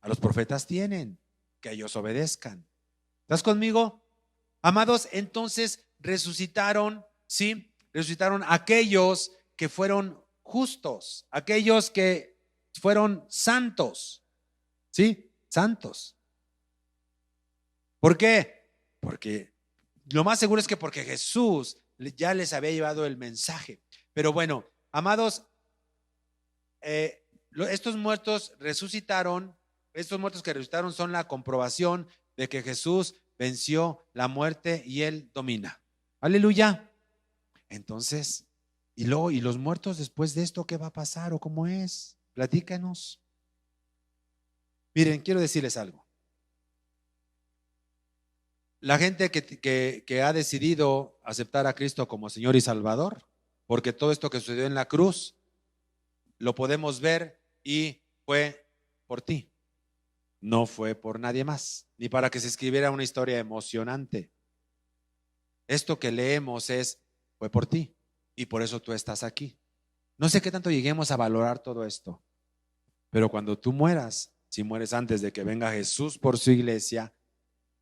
a los profetas tienen, que ellos obedezcan. ¿Estás conmigo? Amados, entonces resucitaron, ¿sí? Resucitaron aquellos que fueron justos, aquellos que fueron santos, ¿sí? Santos. ¿Por qué? Porque lo más seguro es que porque Jesús ya les había llevado el mensaje. Pero bueno, amados, estos muertos que resucitaron son la comprobación de que Jesús venció la muerte y Él domina. Aleluya. Entonces, y los muertos después de esto, ¿qué va a pasar o cómo es? Platícanos. Miren, quiero decirles algo. La gente que ha decidido aceptar a Cristo como Señor y Salvador, porque todo esto que sucedió en la cruz lo podemos ver y fue por ti, no fue por nadie más, ni para que se escribiera una historia emocionante. Esto que leemos fue por ti y por eso tú estás aquí. No sé qué tanto lleguemos a valorar todo esto, pero cuando tú mueras, si mueres antes de que venga Jesús por su iglesia,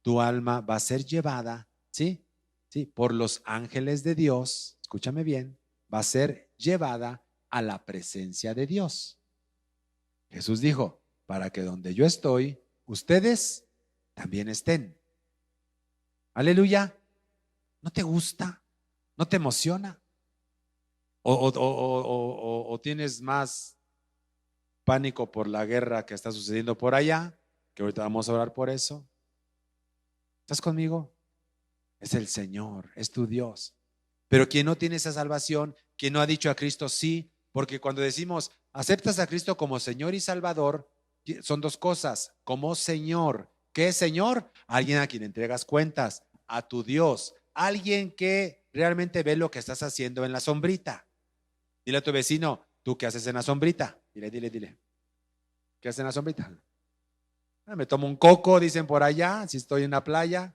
tu alma va a ser llevada, ¿sí? ¿Sí? Por los ángeles de Dios, escúchame bien, va a ser llevada a la presencia de Dios. Jesús dijo, para que donde yo estoy, ustedes también estén. Aleluya. ¿No te gusta? ¿No te emociona? ¿O tienes más pánico por la guerra que está sucediendo por allá? Que ahorita vamos a orar por eso. ¿Estás conmigo? Es el Señor, es tu Dios. Pero quien no tiene esa salvación, quien no ha dicho a Cristo sí, porque cuando decimos aceptas a Cristo como Señor y Salvador, son dos cosas. Como Señor, ¿qué es Señor? Alguien a quien entregas cuentas, a tu Dios, alguien que realmente ve lo que estás haciendo en la sombrita. Dile a tu vecino, ¿tú qué haces en la sombrita? Dile. ¿Qué haces en la sombrita? Me tomo un coco, dicen por allá, si estoy en la playa.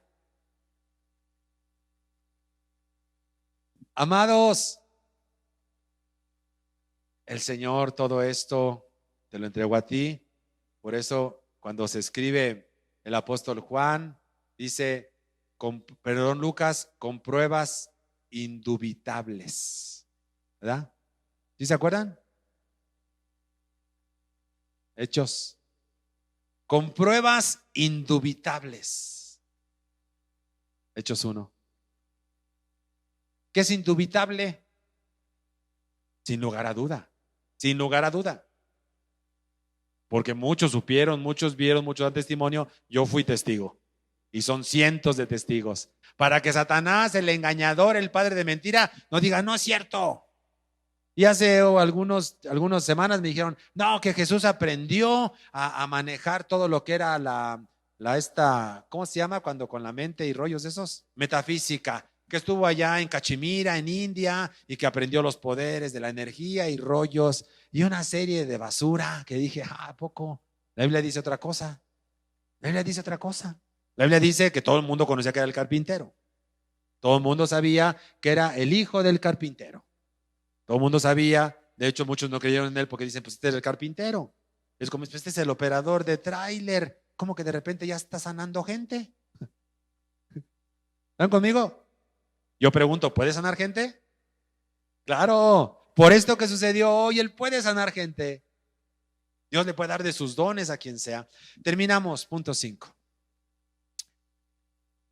Amados, el Señor todo esto te lo entregó a ti. Por eso cuando se escribe el apóstol Juan, dice, Lucas, con pruebas indubitables. ¿Verdad? ¿Sí se acuerdan? Hechos. Con pruebas indubitables. Hechos 1. ¿Qué es indubitable? Sin lugar a duda. Sin lugar a duda. Porque muchos supieron, muchos vieron, muchos dan testimonio. Yo fui testigo. Y son cientos de testigos. Para que Satanás, el engañador, el padre de mentira, no diga, no es cierto. Y hace algunas semanas me dijeron, no, que Jesús aprendió a manejar todo lo que era la ¿cómo se llama? Cuando con la mente y rollos esos, metafísica, que estuvo allá en Cachemira, en India, y que aprendió los poderes de la energía y rollos, y una serie de basura que dije, ¿a poco? La Biblia dice otra cosa. La Biblia dice otra cosa. La Biblia dice que todo el mundo conocía que era el carpintero. Todo el mundo sabía que era el hijo del carpintero. Todo el mundo sabía, de hecho muchos no creyeron en él porque dicen, pues este es el carpintero. Es como, pues este es el operador de tráiler. ¿Cómo que de repente ya está sanando gente? ¿Están conmigo? Yo pregunto, ¿puede sanar gente? Claro, por esto que sucedió hoy, él puede sanar gente. Dios le puede dar de sus dones a quien sea. Terminamos, punto 5.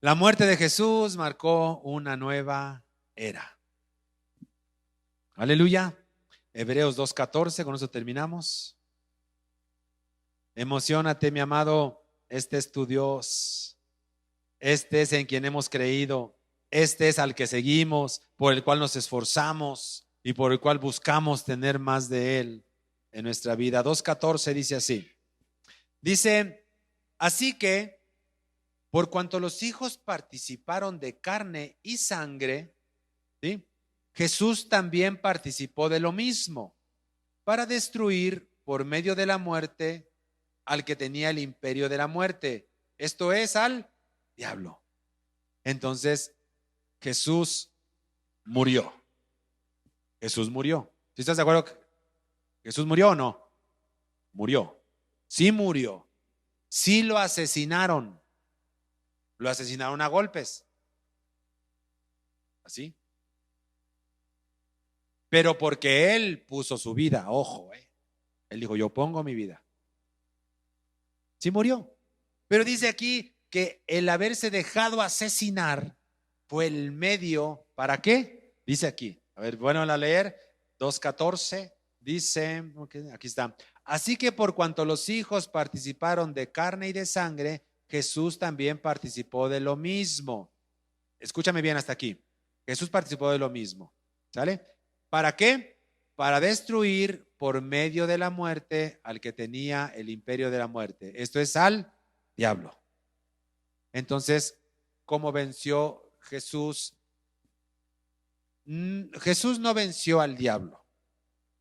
La muerte de Jesús marcó una nueva era. Aleluya. Hebreos 2:14, con eso terminamos. Emociónate, mi amado, este es tu Dios. Este es en quien hemos creído. Este es al que seguimos, por el cual nos esforzamos y por el cual buscamos tener más de Él en nuestra vida. 2:14 dice así. Dice, así que por cuanto los hijos participaron de carne y sangre, ¿sí? Jesús también participó de lo mismo para destruir por medio de la muerte al que tenía el imperio de la muerte. Esto es al diablo. Entonces Jesús murió. Jesús murió. ¿Sí estás de acuerdo? ¿Jesús murió o no? Murió. Sí murió. Sí lo asesinaron. Lo asesinaron a golpes. Así. Pero porque él puso su vida, ojo, él dijo, yo pongo mi vida. Sí murió. Pero dice aquí que el haberse dejado asesinar fue el medio, ¿para qué? Dice aquí, a ver, bueno, a leer, 2:14, dice, okay, aquí está. Así que por cuanto los hijos participaron de carne y de sangre, Jesús también participó de lo mismo. Escúchame bien hasta aquí. Jesús participó de lo mismo. ¿Sale? ¿Para qué? Para destruir por medio de la muerte al que tenía el imperio de la muerte. Esto es al diablo. Entonces, ¿cómo venció Jesús? Jesús no venció al diablo.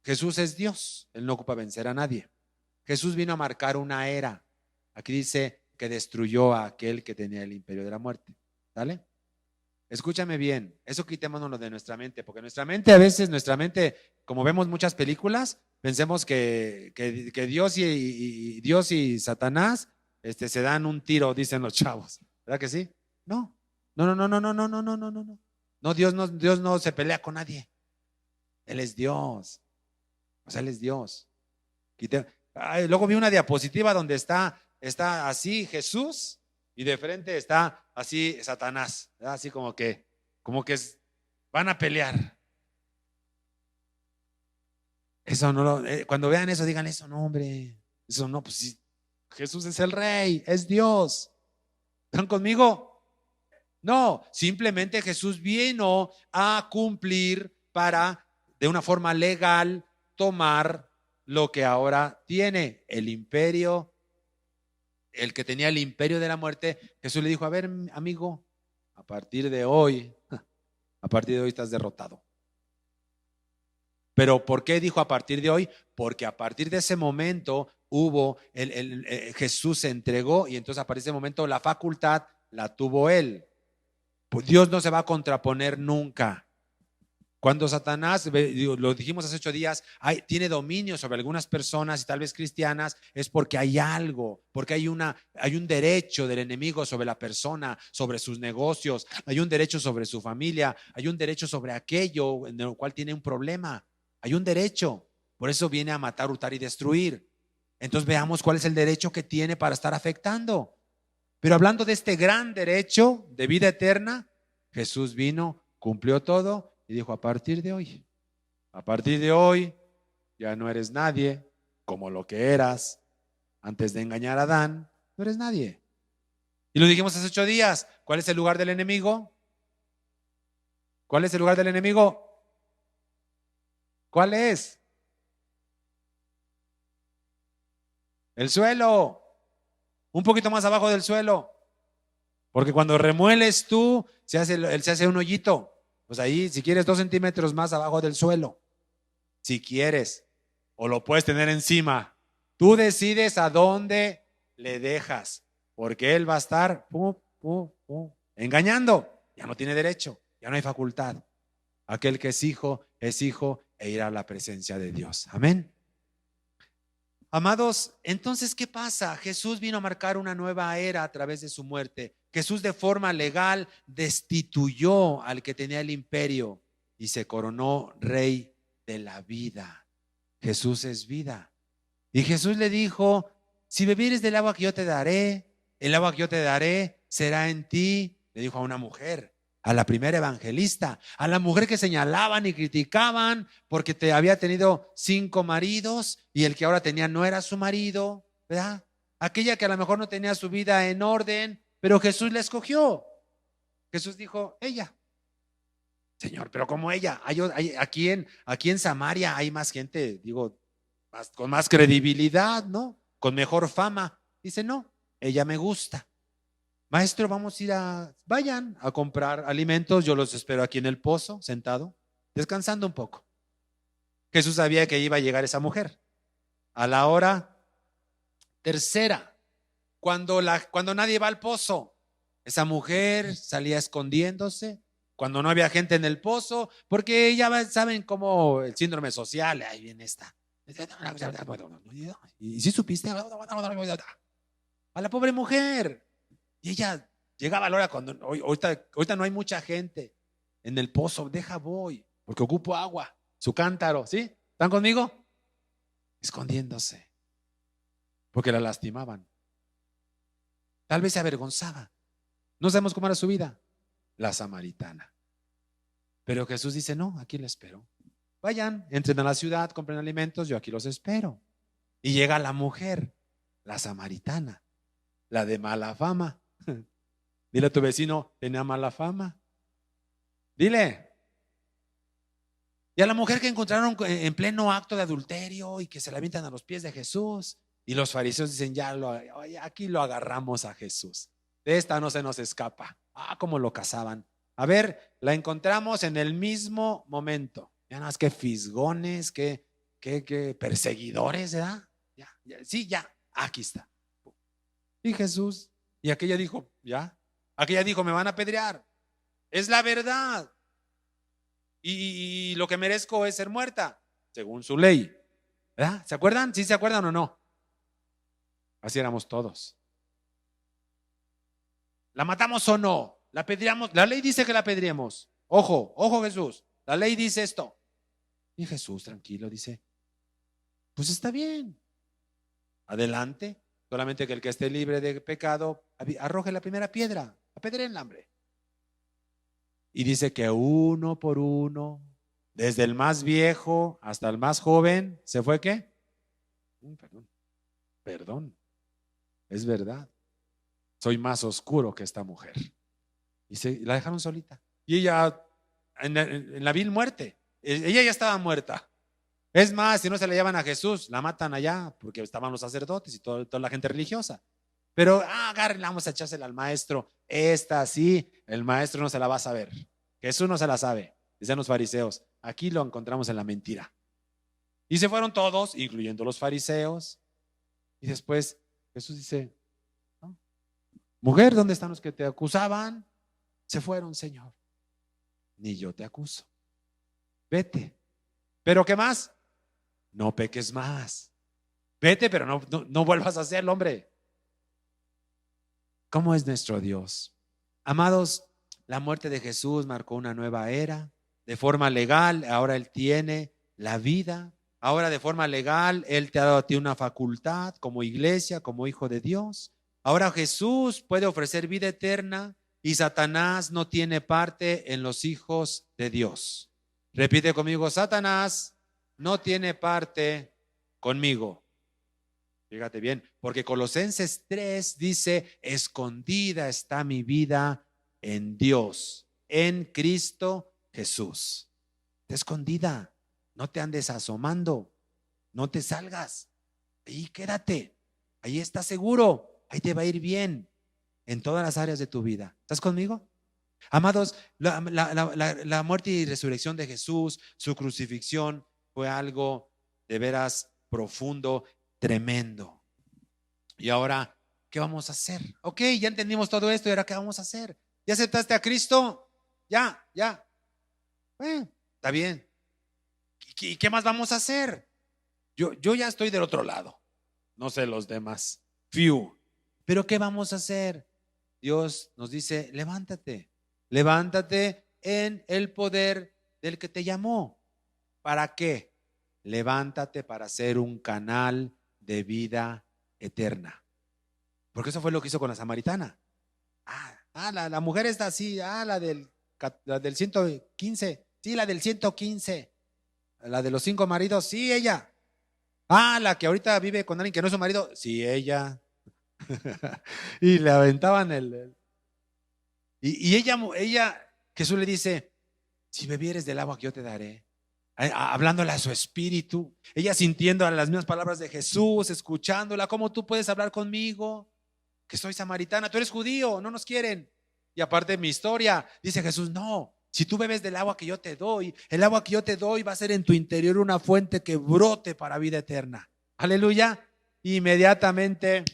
Jesús es Dios. Él no ocupa vencer a nadie. Jesús vino a marcar una era. Aquí dice que destruyó a aquel que tenía el imperio de la muerte. ¿Sale? Escúchame bien, eso quitémonos de nuestra mente, porque nuestra mente, como vemos muchas películas, pensemos que Dios y Dios y Satanás se dan un tiro, dicen los chavos. ¿Verdad que sí? No, no, no, no, no, no, no, no, no, no, no. No, Dios no se pelea con nadie. Él es Dios. O sea, Él es Dios. Luego vi una diapositiva donde está así Jesús y de frente está así Satanás, ¿verdad? Así como que van a pelear. Eso no cuando vean eso digan eso, no, hombre, eso no, pues sí, Jesús es el rey, es Dios. ¿Están conmigo? No, simplemente Jesús vino a cumplir para, de una forma legal, tomar lo que ahora tiene el imperio, el que tenía el imperio de la muerte. Jesús le dijo, a ver, amigo, a partir de hoy estás derrotado. Pero ¿por qué dijo a partir de hoy? Porque a partir de ese momento Jesús se entregó y entonces a partir de ese momento la facultad la tuvo él. Pues Dios no se va a contraponer nunca. Cuando Satanás, lo dijimos hace 8 días, tiene dominio sobre algunas personas y tal vez cristianas, es porque hay algo, porque hay un derecho del enemigo sobre la persona, sobre sus negocios, hay un derecho sobre su familia, hay un derecho sobre aquello en el cual tiene un problema, hay un derecho. Por eso viene a matar, hurtar y destruir. Entonces veamos cuál es el derecho que tiene para estar afectando. Pero hablando de este gran derecho de vida eterna, Jesús vino, cumplió todo y dijo, a partir de hoy, ya no eres nadie como lo que eras antes de engañar a Adán, no eres nadie. Y lo dijimos hace 8 días, ¿cuál es el lugar del enemigo? ¿Cuál es el lugar del enemigo? ¿Cuál es? El suelo. un poquito más abajo del suelo. Porque cuando remueles tú, se hace un hoyito. Pues ahí, si quieres, 2 centímetros más abajo del suelo. Si quieres. O lo puedes tener encima. Tú decides a dónde le dejas. Porque él va a estar engañando. Ya no tiene derecho. Ya no hay facultad. Aquel que es hijo e irá a la presencia de Dios. Amén. Amados, entonces, ¿qué pasa? Jesús vino a marcar una nueva era a través de su muerte. Jesús de forma legal destituyó al que tenía el imperio y se coronó rey de la vida. Jesús es vida. Y Jesús le dijo, si bebieres del agua que yo te daré, el agua que yo te daré será en ti, le dijo a una mujer, a la primera evangelista, a la mujer que señalaban y criticaban porque te había tenido 5 maridos y el que ahora tenía no era su marido, ¿verdad? Aquella que a lo mejor no tenía su vida en orden, pero Jesús la escogió. Jesús dijo, ella. Señor, pero como ella, aquí en Samaria hay más gente, digo, con más credibilidad, ¿no? Con mejor fama. Dice, no, ella me gusta. Maestro, vayan a comprar alimentos, yo los espero aquí en el pozo, sentado, descansando un poco. Jesús sabía que iba a llegar esa mujer. A la hora tercera, cuando nadie va al pozo, esa mujer salía escondiéndose, cuando no había gente en el pozo, porque ya saben cómo el síndrome social, ahí viene esta. ¿Y si supiste? A la pobre mujer. Y ella llegaba a la hora cuando ahorita no hay mucha gente en el pozo, voy, porque ocupo agua, su cántaro, ¿sí? ¿Están conmigo? Escondiéndose, porque la lastimaban. Tal vez se avergonzaba. No sabemos cómo era su vida, la samaritana. Pero Jesús dice, no, aquí la espero. Vayan, entren a la ciudad, compren alimentos, yo aquí los espero. Y llega la mujer, la samaritana, la de mala fama. Dile a tu vecino, tenía mala fama. Dile. Y a la mujer que encontraron en pleno acto de adulterio y que se la avientan a los pies de Jesús. Y los fariseos dicen, aquí lo agarramos a Jesús. De esta no se nos escapa. Cómo lo cazaban. A ver, la encontramos en el mismo momento. Ya nada más que fisgones, que perseguidores, ¿verdad? Ya, aquí está. Y Jesús, y aquella dijo, aquella dijo, me van a apedrear. Es la verdad. Y lo que merezco es ser muerta, según su ley. ¿Verdad? ¿Se acuerdan? ¿Sí se acuerdan o no? Así éramos todos. ¿La matamos o no? ¿La apedreamos? La ley dice que la apedreemos. Ojo Jesús, la ley dice esto. Y Jesús tranquilo dice, pues está bien, adelante. Solamente que el que esté libre de pecado arroje la primera piedra, apedréenla, hombre. Y dice que uno por uno, desde el más viejo hasta el más joven, ¿se fue qué? Perdón, es verdad. Soy más oscuro que esta mujer. Y la dejaron solita. Y ella en la vil muerte. Ella ya estaba muerta. Es más, si no se la llevan a Jesús, la matan allá, porque estaban los sacerdotes y toda la gente religiosa. Pero agárrenla, vamos a echársela al maestro. Esta sí, el maestro no se la va a saber. Jesús no se la sabe, dicen los fariseos. Aquí lo encontramos en la mentira. Y se fueron todos, incluyendo los fariseos. Y después Jesús dice, ¿no? Mujer, ¿dónde están los que te acusaban? Se fueron, Señor. Ni yo te acuso. Vete. ¿Pero qué más? No peques más. Vete, pero no vuelvas a hacerlo, hombre. ¿Cómo es nuestro Dios? Amados, la muerte de Jesús marcó una nueva era. De forma legal, ahora Él tiene la vida. Ahora de forma legal, Él te ha dado a ti una facultad como iglesia, como hijo de Dios. Ahora Jesús puede ofrecer vida eterna y Satanás no tiene parte en los hijos de Dios. Repite conmigo, Satanás no tiene parte conmigo. Fíjate bien, porque Colosenses 3 dice, escondida está mi vida en Dios, en Cristo Jesús. Está escondida, no te andes asomando, no te salgas, ahí quédate, ahí está seguro. ahí te va a ir bien en todas las áreas de tu vida. ¿Estás conmigo? Amados, la muerte y resurrección de Jesús, su crucifixión, fue algo de veras profundo, tremendo. Y ahora, ¿qué vamos a hacer? Ok, ya entendimos todo esto, y ahora ¿qué vamos a hacer? ¿Ya aceptaste a Cristo? Ya. Está bien. ¿Y qué más vamos a hacer? Yo ya estoy del otro lado. No sé los demás. Pero ¿qué vamos a hacer? Dios nos dice, levántate en el poder del que te llamó. ¿Para qué? Levántate para ser un canal de vida eterna. Porque eso fue lo que hizo con la samaritana. La mujer está así, la del 115, sí, la del 115, la de los 5 maridos, sí, ella. La que ahorita vive con alguien que no es su marido, sí, ella. Y le aventaban y ella, Jesús le dice, si bebieres del agua que yo te daré, hablándole a su espíritu, ella sintiendo las mismas palabras de Jesús, escuchándola. ¿Cómo tú puedes hablar conmigo? Que soy samaritana, tú eres judío, no nos quieren. Y aparte de mi historia, dice Jesús, no, si tú bebes del agua que yo te doy, el agua que yo te doy va a ser en tu interior una fuente que brote para vida eterna. Aleluya. Inmediatamente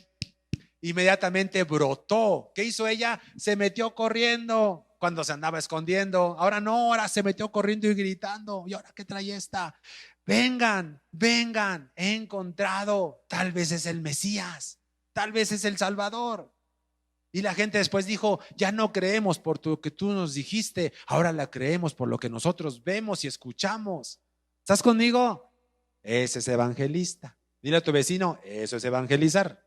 brotó. ¿Qué hizo ella? Se metió corriendo cuando se andaba escondiendo. Ahora no, ahora se metió corriendo y gritando. ¿Y ahora qué trae esta? Vengan, he encontrado. Tal vez es el Mesías, tal vez es el Salvador. Y la gente después dijo, ya no creemos por lo que tú nos dijiste, ahora la creemos por lo que nosotros vemos y escuchamos. ¿Estás conmigo? Ese es evangelista. Dile a tu vecino, eso es evangelizar.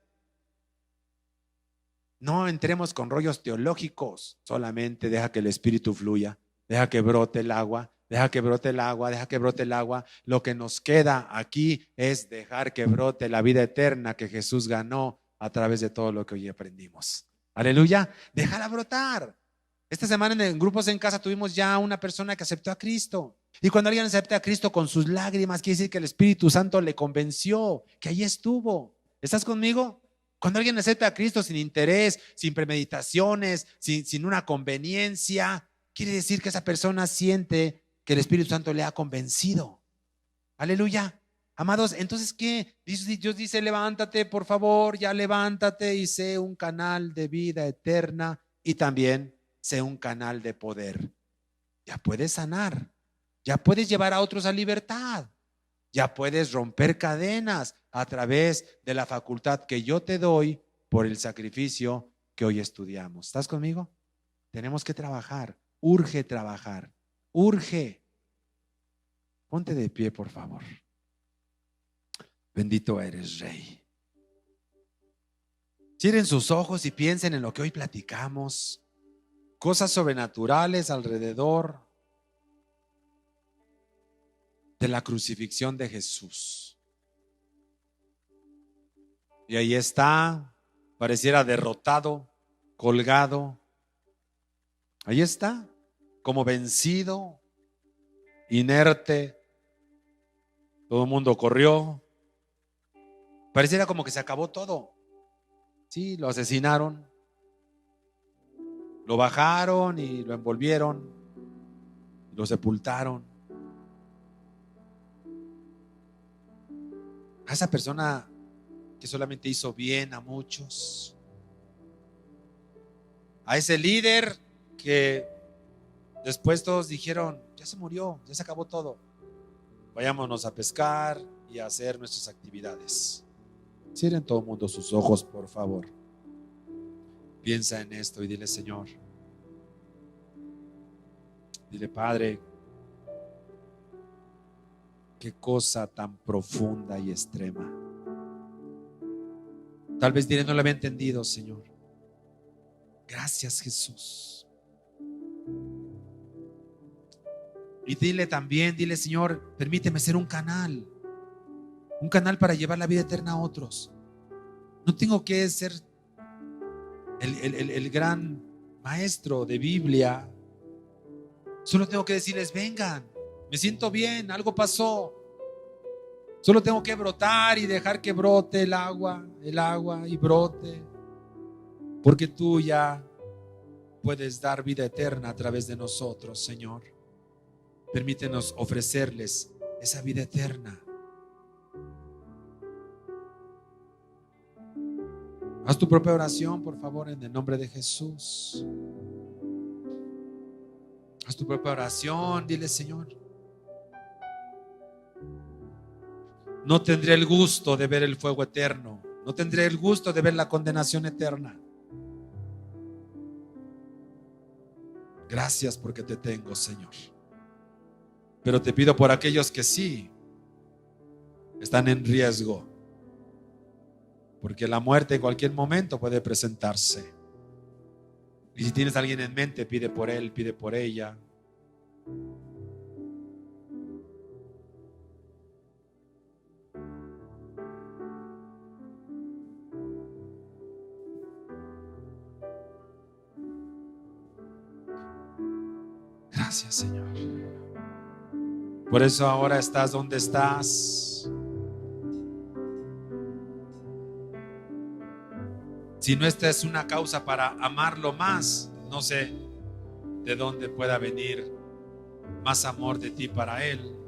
No entremos con rollos teológicos, solamente deja que el Espíritu fluya, deja que brote el agua, deja que brote el agua. Lo que nos queda aquí es dejar que brote la vida eterna que Jesús ganó a través de todo lo que hoy aprendimos. Aleluya, déjala brotar. Esta semana en grupos en casa tuvimos ya una persona que aceptó a Cristo. Y cuando alguien acepta a Cristo con sus lágrimas, quiere decir que el Espíritu Santo le convenció, que ahí estuvo. ¿Estás conmigo? Cuando alguien acepta a Cristo sin interés, sin premeditaciones, sin una conveniencia, quiere decir que esa persona siente que el Espíritu Santo le ha convencido. Aleluya. Amados, entonces ¿qué? Dios dice, levántate, por favor, ya levántate y sé un canal de vida eterna y también sé un canal de poder. Ya puedes sanar, ya puedes llevar a otros a libertad, ya puedes romper cadenas a través de la facultad que yo te doy por el sacrificio que hoy estudiamos. ¿Estás conmigo? Tenemos que trabajar, urge trabajar, urge. Ponte de pie, por favor. Bendito eres, Rey. Cierren sus ojos y piensen en lo que hoy platicamos. Cosas sobrenaturales alrededor de la crucifixión de Jesús. Y ahí está, pareciera derrotado, colgado. Ahí está, como vencido, inerte. Todo el mundo corrió. Pareciera como que se acabó todo. Sí, lo asesinaron, lo bajaron y lo envolvieron, lo sepultaron. A esa persona que solamente hizo bien a muchos, a ese líder que después todos dijeron, ya se murió, ya se acabó todo, vayámonos a pescar y a hacer nuestras actividades. Cierren todo el mundo sus ojos, por favor. Piensa en esto y dile, Señor, dile, Padre, qué cosa tan profunda y extrema. Tal vez dile, no lo había entendido, Señor. Gracias, Jesús. Y dile también, dile, Señor, permíteme ser un canal para llevar la vida eterna a otros. No tengo que ser el gran maestro de Biblia. Solo tengo que decirles, vengan, me siento bien, algo pasó. Solo tengo que brotar y dejar que brote el agua y brote. porque tú ya puedes dar vida eterna a través de nosotros, Señor. Permítenos ofrecerles esa vida eterna. Haz tu propia oración, por favor, en el nombre de Jesús. Haz tu propia oración, dile: Señor, no tendré el gusto de ver el fuego eterno, no tendré el gusto de ver la condenación eterna. Gracias porque te tengo, Señor. Pero te pido por aquellos que sí están en riesgo, porque la muerte en cualquier momento puede presentarse. Y si tienes a alguien en mente, pide por él, pide por ella. Gracias, Señor. Por eso ahora estás donde estás. Si no, esta es una causa para amarlo más, no sé de dónde pueda venir más amor de ti para Él.